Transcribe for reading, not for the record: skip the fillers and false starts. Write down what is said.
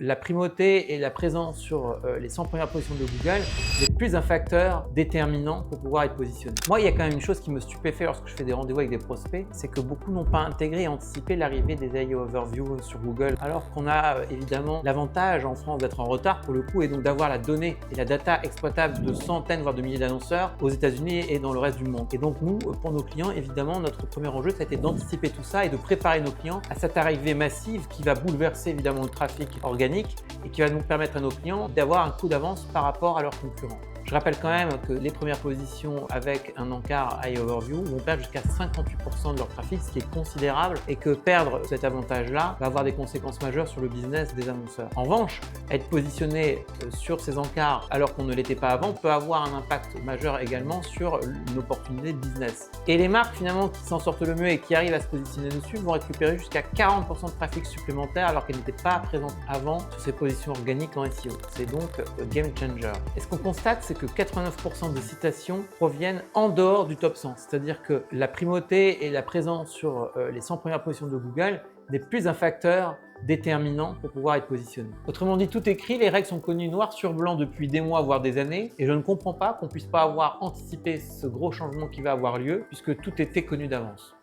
la primauté et la présence sur les 100 premières positions de Google n'est plus un facteur déterminant pour pouvoir être positionné. Moi, il y a quand même une chose qui me stupéfait lorsque je fais des rendez-vous avec des prospects, c'est que beaucoup n'ont pas intégré et anticipé l'arrivée des AI Overview sur Google, alors qu'on a évidemment l'avantage en France d'être en retard pour le coup et donc d'avoir la donnée et la data exploitable de centaines voire de milliers d'annonceurs aux États-Unis et dans le reste du monde. Et donc nous, pour nos clients, évidemment, notre premier enjeu, ça a été d'anticiper tout ça et de préparer nos clients à cette arrivée massive qui va bouleverser évidemment le trafic organique et qui va nous permettre à nos clients d'avoir un coup d'avance par rapport à leurs concurrents. Je rappelle quand même que les premières positions avec un encart AI Overview vont perdre jusqu'à 58% de leur trafic, ce qui est considérable, et que perdre cet avantage-là va avoir des conséquences majeures sur le business des annonceurs. En revanche, être positionné sur ces encarts alors qu'on ne l'était pas avant peut avoir un impact majeur également sur une opportunité de business. Et les marques finalement qui s'en sortent le mieux et qui arrivent à se positionner dessus vont récupérer jusqu'à 40% de trafic supplémentaire alors qu'elles n'étaient pas présentes avant sur ces positions organiques en SEO. C'est donc game changer. Et ce qu'on constate, c'est que 89% des citations proviennent en dehors du top 100. C'est-à-dire que la primauté et la présence sur les 100 premières positions de Google n'est plus un facteur déterminant pour pouvoir être positionné. Autrement dit, tout écrit, les règles sont connues noir sur blanc depuis des mois, voire des années, et je ne comprends pas qu'on puisse pas avoir anticipé ce gros changement qui va avoir lieu, puisque tout était connu d'avance.